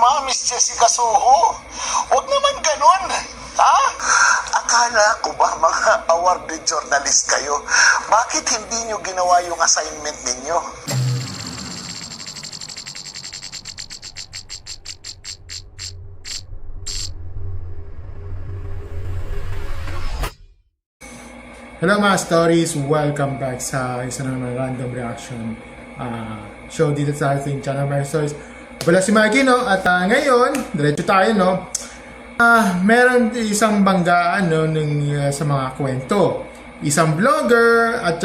naman, Miss Jessica Soho. Huwag naman ganun. Ha? Akala ko ba mga awarded journalist kayo? Bakit hindi nyo ginawa yung assignment ninyo? Hello mga stories! Welcome back sa isa naman random reaction show dito sa ating channel mga stories. Wala si Mikey, no? At ngayon, diretso tayo, no? Meron isang banggaan, no, sa mga kwento. Isang vlogger at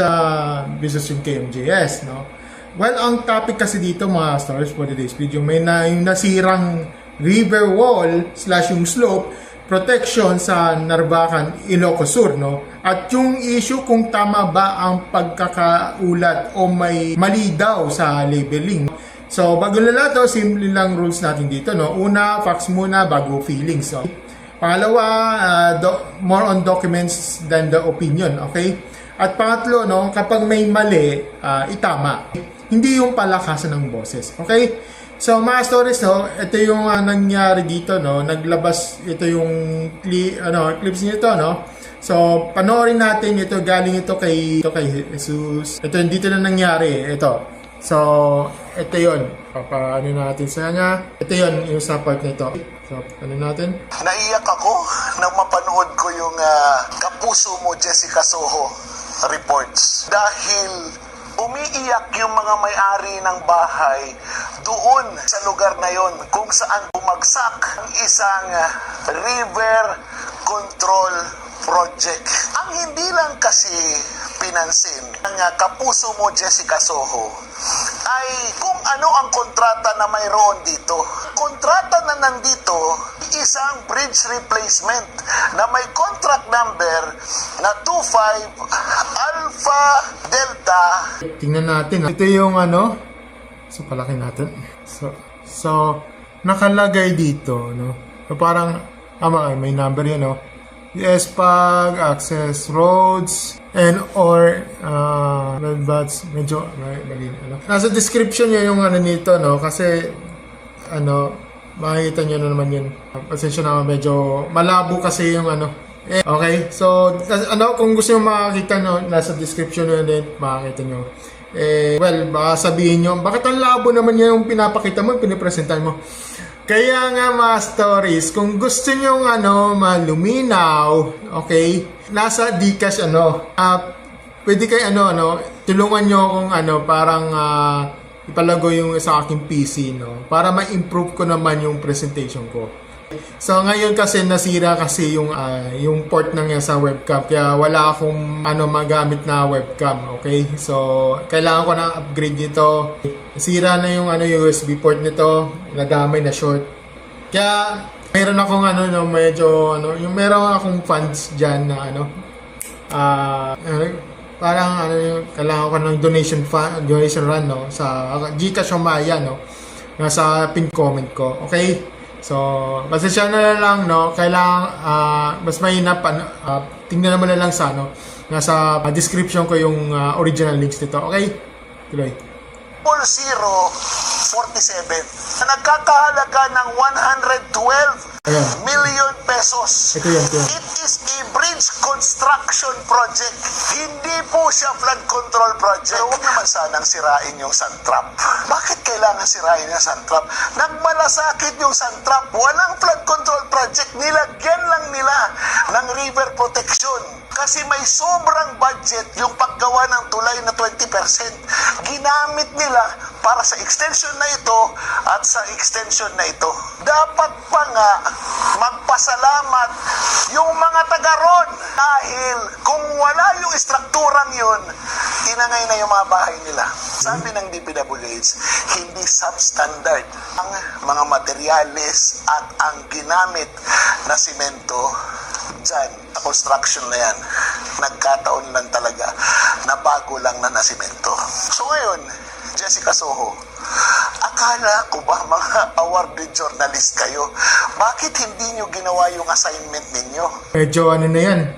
business yung KMJS, no? Well, ang topic kasi dito mga stories for today's video, may yung nasirang river wall / yung slope protection sa Narvacan, Ilocos Sur, no? At yung issue kung tama ba ang pagkakaulat o may mali daw sa labeling. So, bago na lahat, simple lang rules natin dito, no? Una, facts muna bago feelings, no? Pangalawa, more on documents than the opinion, okay? At pangatlo, no, kapag may mali, itama. Hindi yung palakasan ng boses, okay? So mga stories, no, ito yung nangyari dito, no, naglabas ito yung clips nito, no. So panoorin natin ito, galing ito kay Jesus. Ito dito na nangyari, ito. So ito 'yon. Papaano natin sa kanya. Ito 'yon yung sa part nito. So ano natin? Naiyak ako nang mapanood ko yung Kapuso Mo Jessica Soho reports. Dahil umiiyak yung mga may-ari ng bahay doon sa lugar na yon kung saan bumagsak ang isang river control project. Ang hindi lang kasi pinansin ng Kapuso Mo Jessica Soho ay kung ano ang kontrata na mayroon dito. Kontrata na nandito, isang bridge replacement na may contract number na 25 Alpha Delta. Tingnan natin. Ito yung so palaki natin. So nakalagay dito, no. So parang may number 'yan, no. Yes, pag access roads and or roadbats, medyo mali, nasa description niyo yung nito, no, kasi makikita niyo na naman yun. Pasensya na, medyo malabo kasi yung okay, so kung gusto niyo makakita, no, nasa description niyo din makikita niyo. Well, baka sabihin niyo, bakit ang labo naman yung pinapakita mo, pinipresentahan mo? Kaya nga mga stories, kung gusto nyo maluminaw, okay, nasa Gcash pwede kayo tulungan nyo kung parang ipalago yung sa aking PC, no, para ma-improve ko naman yung presentation ko. So ngayon kasi nasira kasi yung port ng sa webcam, kaya wala akong magamit na webcam, okay? So kailangan ko na upgrade nito. Nasira na yung USB port nito, nadamay na short. Kaya mayroon akong medyo yung meron akong funds diyan na parang kailangan ko ng donation run, no, sa Gcash o Maya, no, nasa pin comment ko, okay? So, pasensya na lang, no, kailangan mas mainap tingnan naman na lang sa nasa description ko yung original links nito, okay? Tuloy. 047 na nagkakahalaga ng 112 million pesos. Ito yan. It is a bridge construction project. Hindi po siya flood control project. Pero huwag naman sanang sirain yung sand trap. Bakit kailangan sirain yung sand trap? Nagmalasakit yung sand trap. Walang flood control project. Nilagyan lang nila ng river protection. Kasi may sobrang budget yung paggawa ng tulay na 20%. Ginamit nila para sa extension na ito at sa extension na ito. Dapat pa nga magpasalamat yung mga taga-ron dahil kung wala yung strukturang yun, tinangay na yung mga bahay nila. Sabi ng DPWH, hindi substandard ang mga materyales at ang ginamit na simento dyan, na construction na yan. Nagkataon lang talaga na bago lang na nasimento. So ngayon, Jessica Soho, akala ko ba mga awarded journalist kayo? Bakit hindi nyo ginawa yung assignment ninyo? Medyo na yan.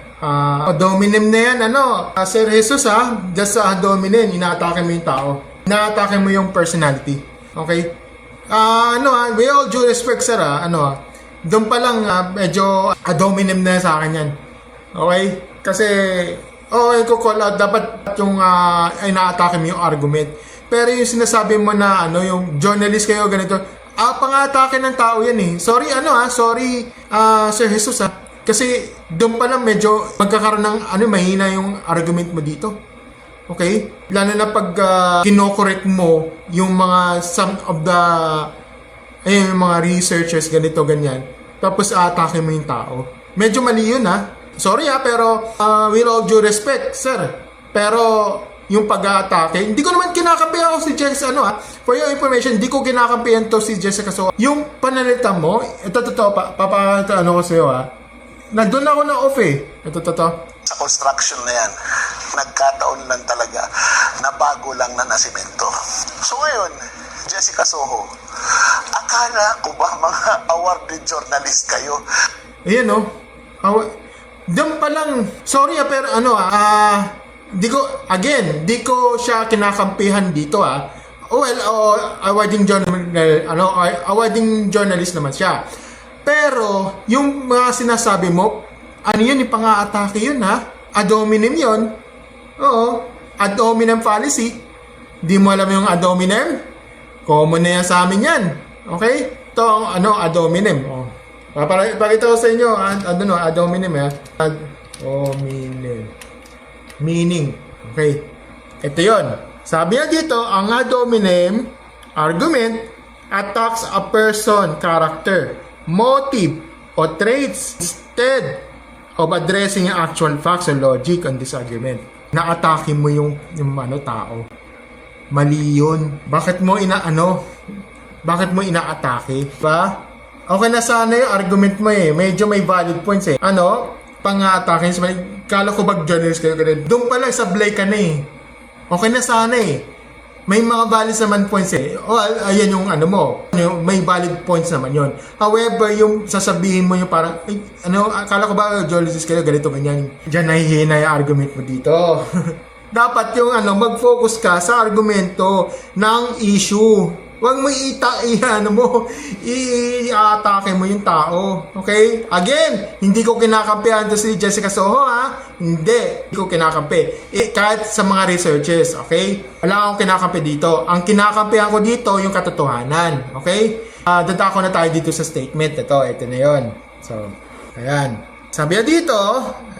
Dominem na yan, Sir Jesus, just sa dominem, inaatake mo yung tao. Inaatake mo yung personality. Okay? with all due respect sir, doon pa lang medyo ad hominem na sa akin yan. Okay? Kasi, ko call out, dapat yung ay na-atake mo yung argument. Pero yung sinasabi mo na, yung journalist kayo, ganito, pang-atake ng tao yan eh. Sorry, sorry, Sir Jesus Kasi, doon pa lang medyo magkakaroon ng, mahina yung argument mo dito. Okay? Lalo na pag kinokorek mo yung mga, some of the, yung mga researchers, ganito, ganyan. Tapos, atake mo yung tao. Medyo mali yun, Sorry pero with all due respect, sir. Pero yung pag-aatake, hindi ko naman kinakampihan si Jessica, for your information, hindi ko kinakampihan to si Jessica. So, yung pananalita mo, ito totoo, ko sa'yo, nandun ako na off Ito totoo. Sa construction na yan, nagkataon lang talaga na bago lang na nasimento. So ngayon, Jessica Soho, akala ko ba mga awarded journalist kayo? Ayan doon pa lang, sorry pero di ko siya kinakampihan dito awarding journalist naman siya. Pero yung mga sinasabi mo, yun, yung pang-aatake yun ad hominem yun. Oo, ad hominem fallacy. Di mo alam yung ad hominem? Common na yan sa amin yan. Okay? Ito ad hominem. Pakita ko sa inyo, ad hominem ad hominem. Meaning. Okay. Ito yon. Sabi niya dito, ang ad hominem argument attacks a person, character, motive, or traits instead of addressing actual facts or logic on this argument. Na-atake mo yung tao. Mali yun. Bakit mo ina-atake? Ba? Okay na sana yung argument mo Medyo may valid points pang-atake. Kala ko ba journalist kayo ganun? Doon pa lang sablay ka na Okay na sana May mga valid naman points ayan yung may valid points naman yon. However, yung sasabihin mo yung parang, akala ko ba journalist kayo ganito ganyan. Diyan nahihina yung argument mo dito. Dapat yung mag-focus ka sa argumento ng issue. Huwag mo i-atake mo yung tao. Okay? Again, hindi ko kinakampihan to si Jessica Soho, Hindi ko kinakampi. Kahit sa mga researchers, okay? Wala akong kinakampi dito. Ang kinakampihan ko dito, yung katotohanan. Okay? Dadako na tayo dito sa statement. Ito na yon. So, ayan. Sabi niya dito,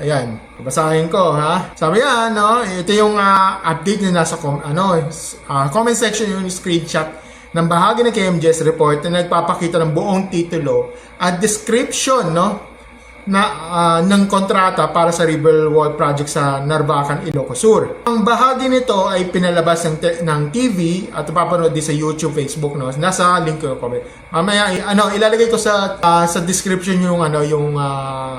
ayan, babasahin ko, Sabi niya, ito yung update na nasa comment section, yung screenshot ng bahagi ng KMJS report na nagpapakita ng buong titulo at description ng kontrata para sa River Wall Project sa Narvacan, Ilocos Sur. Ang bahagi nito ay pinalabas ng TV at papanood din sa YouTube, Facebook, Nasa link ko yung comment. Mamaya ilalagay ko sa description yung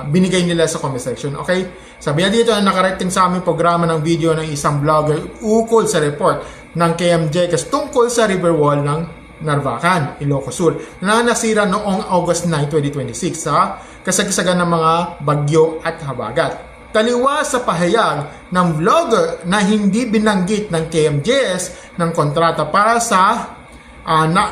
binigay nila sa comment section. Okay? Sabi niya dito na nakarating sa aming programa ng video ng isang vlogger ukol sa report ng KMJ tungkol sa river wall ng Narvacan, Ilocos Sur na nasira noong August 9, 2026 sa kasagsagan ng mga bagyo at habagat. Taliwas sa pahayag ng vlogger na hindi binanggit ng KMJS ng kontrata para sa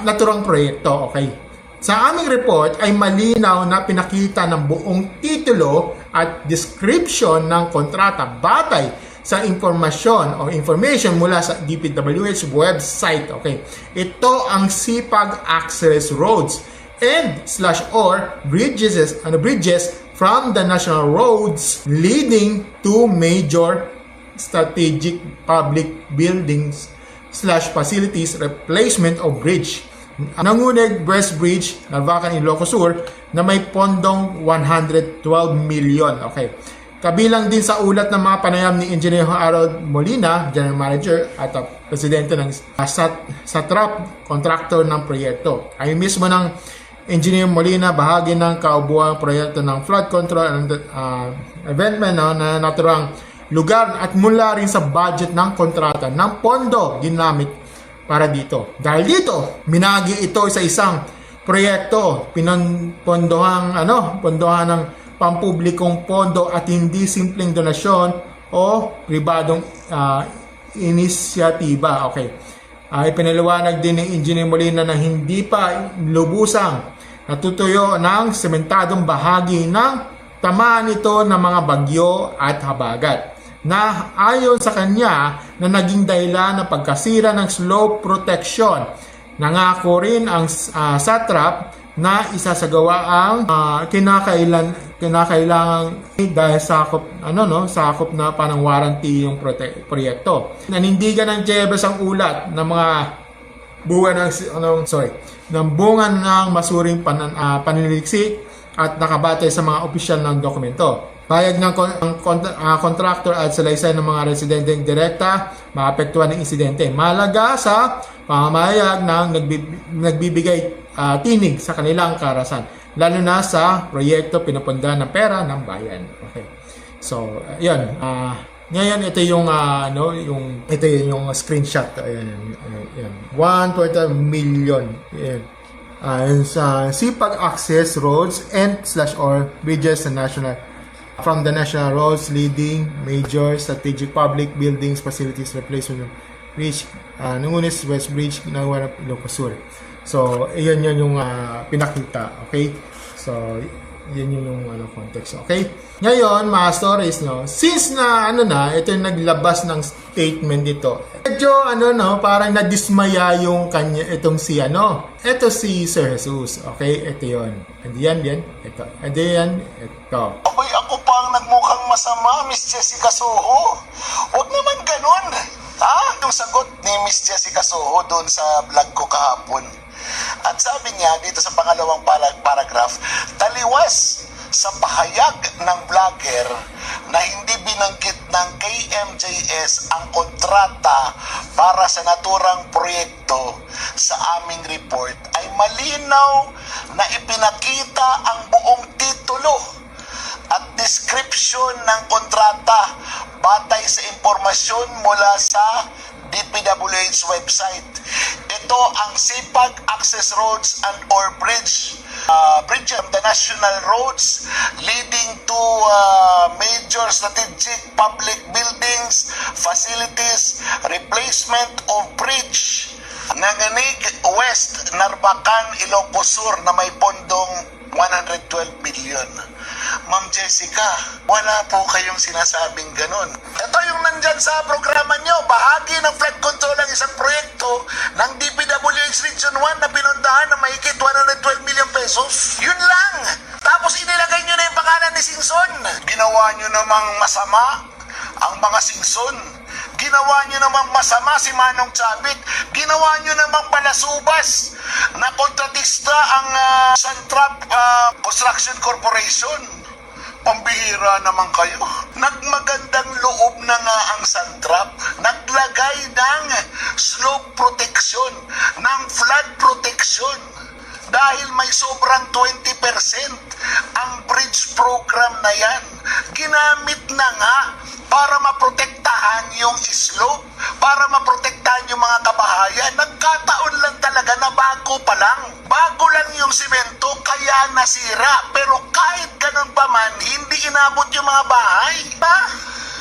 naturang proyekto. Okay. Sa aming report ay malinaw na pinakita ng buong titulo at description ng kontrata batay sa information mula sa DPWH website. Okay. Ito ang Sipag Access Roads and/or bridges from the national roads leading to major strategic public buildings /facilities replacement of bridge. Nanguneg West Bridge, Narvacan, Ilocos Sur na may pondong 112 million. Okay. Kabilang din sa ulat ng mga panayam ni Engineer Harold Molina, General Manager at Presidente ng SATRAP, contractor ng proyekto. Ay mismo ng Engineer Molina, bahagi ng kaubuang proyekto ng flood control and eventment na naturang lugar at mula rin sa budget ng kontrata ng pondo ginamit para dito. Dahil dito, minagi ito sa isang proyekto, pondohan ng pampublikong pondo at hindi simpleng donasyon o pribadong inisyatiba. Okay. Ipinaliwanag din ni Engineer Molina na hindi pa lubusang natutuyo ng sementadong bahagi ng tamaan ito ng mga bagyo at habagat, na ayon sa kanya na naging dahilan ng pagkasira ng slope protection. Nangako rin ang satrap na isasagawa ang kinakailangan dahil sakop na panang warranty yung proyekto. Nanindigan ng Jebes ang ulat ng mga bunga ng masuring panliliksik at nakabatay sa mga opisyal ng dokumento. Payag ng contractor at salaysay ng mga residenteng direkta maapektuhan ng insidente. Malaga sa pamamayag ng nagbibigay tinig sa kanilang karasan, lalo na sa proyekto pinupundahan ng pera ng bayan. Okay. So, yun. Ngayon ito yung yung screenshot. Ayan. 1.5 million. Ayan. Sa Sipag access roads and/or bridges sa national from the national roads leading major strategic public buildings facilities replacement bridge Nungunis West Bridge na Ilocos Sur. So iyon yung pinakita, okay? So yun yung context, okay? Ngayon mga stories, no, since na ito yung naglabas ng statement dito, medyo parang nadismaya yung kanya itong si ito si Sir Jesus, okay? Ito yun. Ito. Aboy, ako pa ang nagmukhang masama, Miss Jessica Soho. Huwag naman ganun. Ha? Yung sagot ni Miss Jessica Soho doon sa vlog ko kahapon. At sabi niya dito sa pangalawang paragraph, taliwas sa pahayag ng vlogger na hindi binanggit ng KMJS ang kontrata para sa naturang proyekto sa aming report ay malinaw na ipinakita ang buong titulo at description ng kontrata batay sa impormasyon mula sa DPWH website. Ito ang Sipag Access Roads and or Bridge of the national roads leading to major strategic public buildings, facilities, replacement of bridge Nanganig West, Narbacan, Ilocos Sur na may pondong 112 million. Ma'am Jessica, wala po kayong sinasabing ganun. Ito yung nandyan sa programa nyo, bahagi ng flood control ang isang proyekto ng DPWH Region 1 na pinuntahan na mahigit 112 million pesos. Yun lang! Tapos inilagay nyo na yung pangalan ni Singson. Ginawa nyo namang masama ang mga Singson. Ginawa nyo namang masama si Manong Chabit. Ginawa nyo namang palasubas na kontratista ang Santrap Construction Corporation. Pambihira naman kayo. Nagmagandang loob na nga ang Santrap. Naglagay ng slope protection, ng flood protection. Dahil may sobrang 20% ang bridge program na yan. Ginamit na nga para maprotektahan yung slope, para maprotektahan yung mga kabahayan. Nagkataon lang talaga na bago pa lang. Bago lang yung simento, kaya nasira. Pero kahit ganun pa man, hindi inabot yung mga bahay.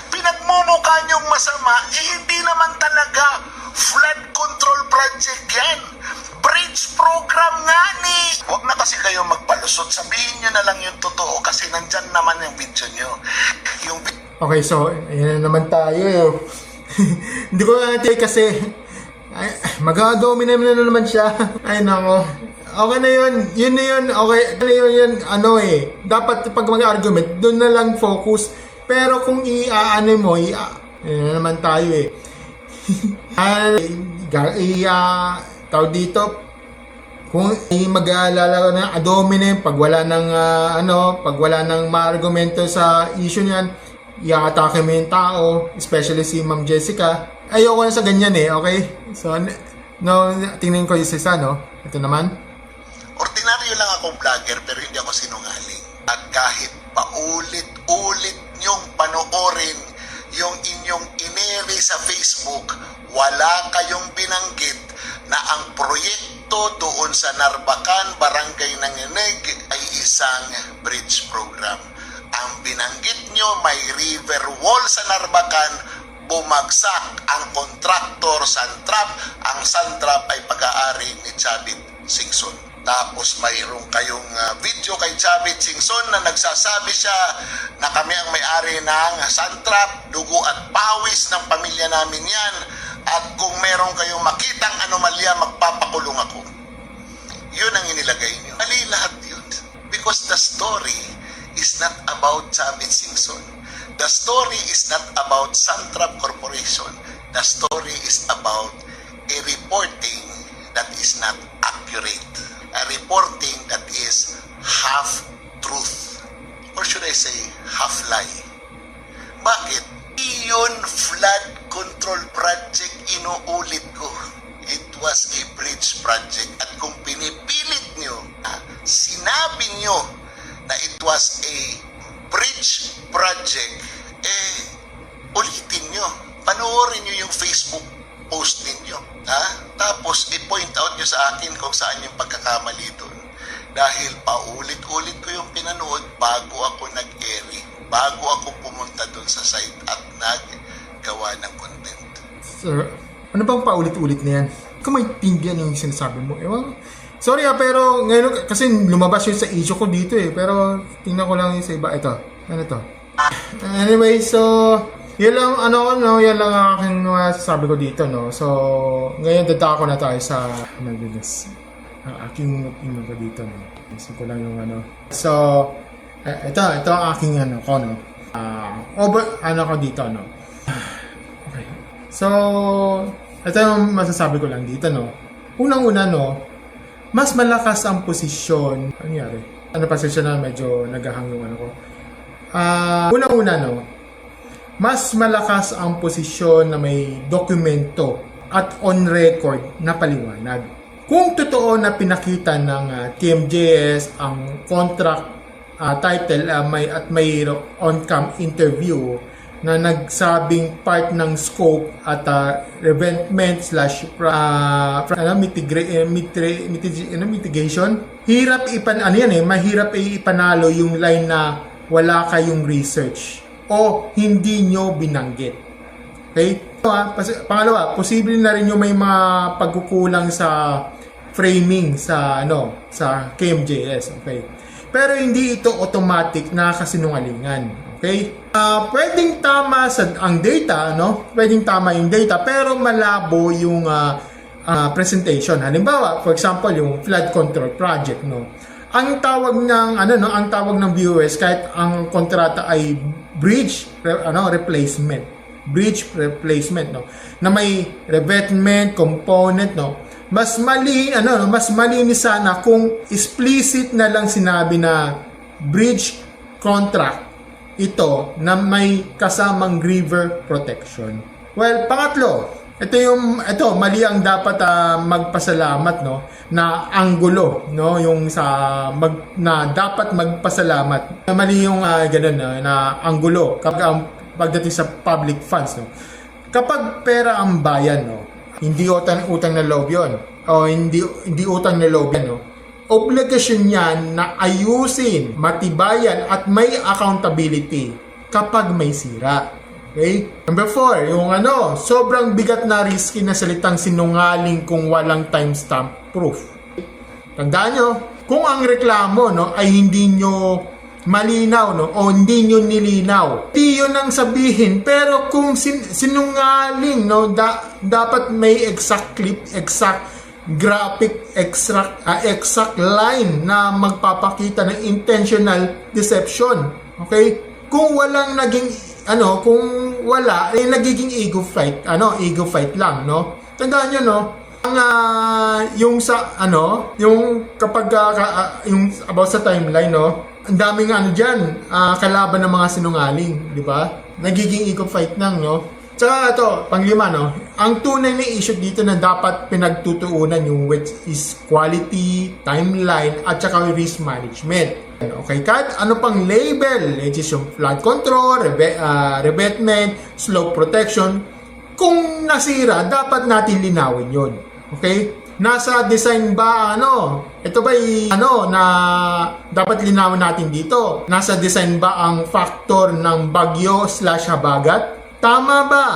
Pinagmumukha niyong masama, hindi naman talaga flood control project yan. Bridge program nga ni. Huwag na kasi kayo magpalusot. Sabihin nyo na lang yung totoo kasi nandyan naman yung video nyo. Okay, so, ayan na naman tayo. Hindi ko natin kasi mag-domine na naman siya. Ay, nako. Okay na yun. Yun na yun. Okay na yun. Dapat pag mag-argument, doon na lang focus. Pero kung ayan na naman tayo tawag dito, kung mag-aalala na domine pag wala ng ma-argumento sa issue niyan, i-atake mo yung tao, especially si Ma'am Jessica. Ayoko na sa ganyan okay? So, tingnan ko yung isa, Ito naman. Ordinaryo lang akong vlogger pero hindi ako sinungaling. At kahit paulit-ulit nyong panoorin yung inyong iniri sa Facebook, wala kayong binanggit na ang proyekto doon sa Narbacan, Barangay Nanginig ay isang bridge program. Ang binanggit nyo may river wall sa Narbacan, bumagsak ang kontraktor Santrap, ang Santrap ay pag-aari ni Chavit Singson. Tapos mayroon kayong video kay Chavit Singson na nagsasabi siya na kami ang may-ari ng Santrap, dugo at pawis ng pamilya namin yan, at kung meron kayong makitang anomalya, magpapakulong ako. Yun ang inilagay niyo. Mali lahat yun. Because the story is not about Chavit Singson. The story is not about Santrap Corporation. The story is about a reporting that is not accurate. A reporting that is half truth. Or should I say, half lie. Bakit? Iyon flood control project, inuulit ko. It was a bridge project. At kung pinipilit nyo, sinabi nyo na it was a bridge project, ulitin nyo. Panoorin nyo yung Facebook post ninyo. Tapos i-point out nyo sa akin kung saan yung pagkakamali doon. Dahil paulit-ulit ko yung pinanood bago ako nag-airing, bago ako pumunta doon sa site at naggawa ng content. Sir, ano bang paulit-ulit na yan? Kung maintindihan yung sinasabi mo. Ewan. Sorry pero ngayon kasi lumabas yun sa issue ko dito pero tingnan ko lang yung sa iba. Ito. Ano to? Anyway, so yan lang yan lang ang aking sasabi ko dito, no. So ngayon dadako na tayo sa goodness. Ang aking opinion ko dito, no. Isip ko lang yung So ito ang aking ko, no. Ko dito, no. Okay. So ito yung masasabi ko lang dito, no. Unang-una, no, mas malakas ang posisyon. Ano nangyari? Pasensya na, medyo naghahang yung ko. Unang-una, no, mas malakas ang posisyon na may dokumento at on record na paliwanag. Kung totoo na pinakita ng TMJS ang contract title may on-cam interview na nagsabing part ng scope at revetment mitigation, mahirap ipanalo yung line na wala kayong research o hindi nyo binanggit. Okay? Pangalawa, posible na rin yung may mga pagkukulang sa framing sa KMJS. Okay? Pero hindi ito automatic na kasinungalingan. Okay? Pwedeng tama ang data, no? Pwedeng tama yung data pero malabo yung presentation. Halimbawa, for example, yung flood control project, no? Ang tawag ng viewers kahit ang kontrata ay bridge replacement, no, na may revetment component, no, mas malinis sana kung explicit na lang sinabi na bridge contract ito na may kasamang river protection. Well, pangatlo, ito mali ang dapat magpasalamat, no, na anggulo, no, yung na dapat magpasalamat. Mali yung ganun na anggulo kapag pagdating sa public funds, no. Kapag pera ang bayan, no, hindi utang na loob 'yon o hindi utang na loob 'yan, no. Obligasyon yan na ayusin, matibayan at may accountability kapag may sira. Okay? Number 4, yung sobrang bigat na risky na salitang sinungaling kung walang timestamp proof. Tandaan nyo, kung ang reklamo, no, ay hindi nyo malinaw, no, o hindi nyo nilinaw, hindi yun ang sabihin. Pero kung sinungaling, no, dapat may exact clip, exact graphic, exact line na magpapakita ng intentional deception. Okay? Kung walang kung wala, nagiging ego fight lang, no? Tandaan nyo, no? Yung kapag yung about sa timeline, no? Ang daming diyan, kalaban ng mga sinungaling, di ba? Nagiging ego fight lang, no? Tsaka ito, panglima, no? Ang tunay na issue dito na dapat pinagtutuunan yung which is quality, timeline, at saka risk management. Okay, kahit ano pang label, which is yung flood control, revetment, slope protection, kung nasira, dapat natin linawin yun. Okay? Nasa design ba, ito ba na dapat linawin natin dito? Nasa design ba ang factor ng bagyo/habagat? Tama ba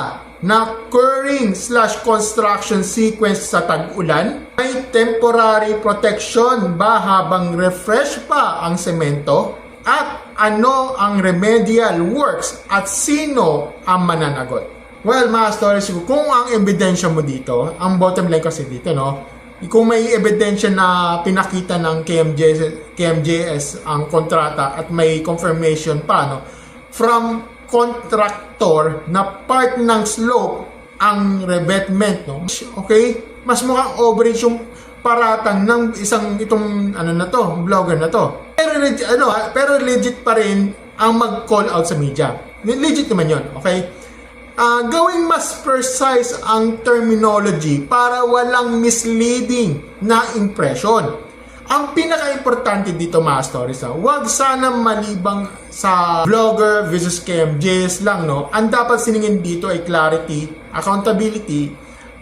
na curing/construction sequence sa tag-ulan? May temporary protection ba habang refresh pa ang semento? At ano ang remedial works at sino ang mananagot? Well, mga stories, kung ang ebidensya mo dito, ang bottom line kasi dito, no? Kung may ebidensya na pinakita ng KMJS ang kontrata at may confirmation pa, no? From contractor na part ng slope ang revetment, no? Okay? Mas mukhang overage yung paratang ng itong vlogger na to. Pero legit pa rin ang mag-call out sa media. Legit naman 'yon, okay? Gawing mas precise ang terminology para walang misleading na impression. Ang pinaka-importante dito, mga stories, wag sana malibang sa vlogger versus KMJS lang, no? Ang dapat siningin dito ay clarity, accountability,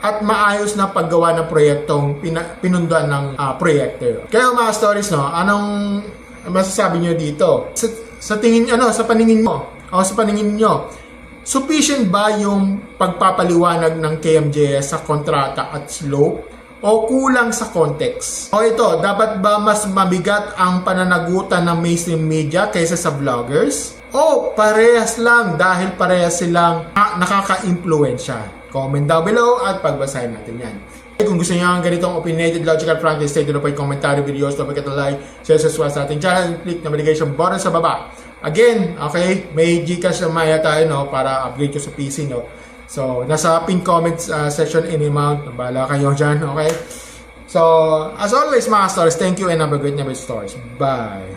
at maayos na paggawa ng proyektong pinunduan ng proyekto. Kaya, mga stories, no, anong masasabi nyo dito? Sa paningin nyo, sufficient ba yung pagpapaliwanag ng KMJS sa kontrata at slope? O kulang sa context? O ito, dapat ba mas mabigat ang pananagutan ng mainstream media kaysa sa vloggers? O parehas lang dahil parehas silang nakaka-impluensya? Comment down below at pagbasahin natin yan. Kung gusto niyo ang ganitong opinionated, logical, frank, stay to the point commentary videos, don't forget to like, share, subscribe sa ating channel, and click na notification button sa baba. Again, okay, may Gcash na maya tayo, no, para upgrade ko sa PC, no. So, nasa pin comments section any amount. Bahala kayo dyan, okay? So, as always, mga stories, thank you and have a great night with stories. Bye!